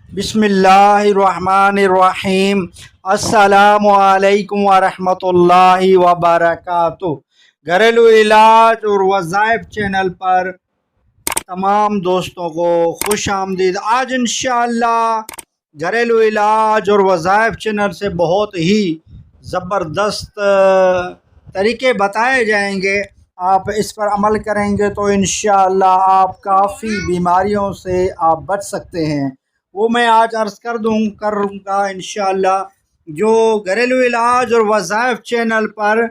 बिस्मिल्लाहिर्रहमानिर्रहीम। अस्सलामु अलैकुम वरहमतुल्लाहि वबरकातुह। घरेलू इलाज और वज़ाइफ चैनल पर तमाम दोस्तों को खुश आमदीद। आज इंशाअल्लाह घरेलू इलाज और वज़ाइफ चैनल से बहुत ही ज़बरदस्त तरीके बताए जाएंगे। आप इस पर अमल करेंगे तो इंशाअल्लाह आप काफ़ी बीमारियों से आप बच सकते हैं। वो मैं आज अर्ज़ करूँगा इंशाअल्लाह। जो घरेलू इलाज और वज़ाइफ चैनल पर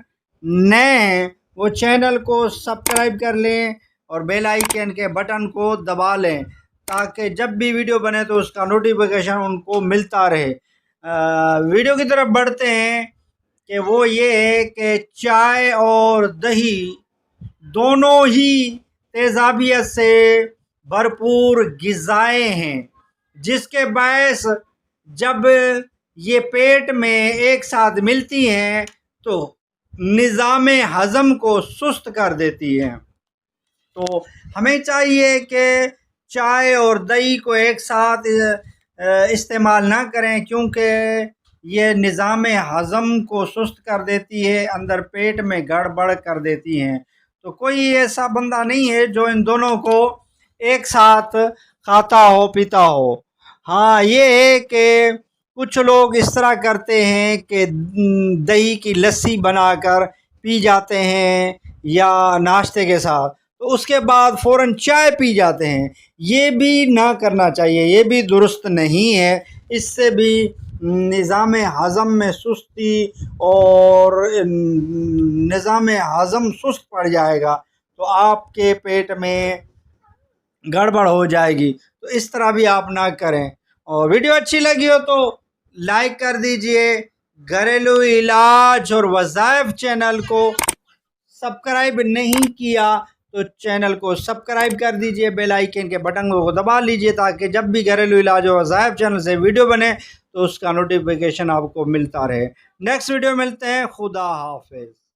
नए हैं वो चैनल को सब्सक्राइब कर लें और बेल आइकन के बटन को दबा लें ताकि जब भी वीडियो बने तो उसका नोटिफिकेशन उनको मिलता रहे। वीडियो की तरफ बढ़ते हैं कि वो ये है कि चाय और दही दोनों ही तेज़ाबियत से भरपूर ग़िज़ाएँ हैं, जिसके बायस जब ये पेट में एक साथ मिलती हैं तो निज़ाम हज़म को सुस्त कर देती हैं। तो हमें चाहिए कि चाय और दही को एक साथ इस्तेमाल ना करें, क्योंकि ये निज़ाम हज़म को सुस्त कर देती है, अंदर पेट में गड़बड़ कर देती हैं। तो कोई ऐसा बंदा नहीं है जो इन दोनों को एक साथ खाता हो पीता हो। हाँ, ये है कि कुछ लोग इस तरह करते हैं कि दही की लस्सी बनाकर पी जाते हैं या नाश्ते के साथ, तो उसके बाद फ़ौरन चाय पी जाते हैं। ये भी ना करना चाहिए, ये भी दुरुस्त नहीं है। इससे भी निज़ाम हज़म में सुस्ती और निज़ाम हज़म सुस्त पड़ जाएगा, तो आपके पेट में गड़बड़ हो जाएगी। तो इस तरह भी आप ना करें। और वीडियो अच्छी लगी हो तो लाइक कर दीजिए। घरेलू इलाज और वज़ाइफ चैनल को सब्सक्राइब नहीं किया तो चैनल को सब्सक्राइब कर दीजिए, बेल आइकन के बटन को दबा लीजिए ताकि जब भी घरेलू इलाज और वज़ाइफ चैनल से वीडियो बने तो उसका नोटिफिकेशन आपको मिलता रहे। नेक्स्ट वीडियो मिलते हैं। खुदा हाफिज़।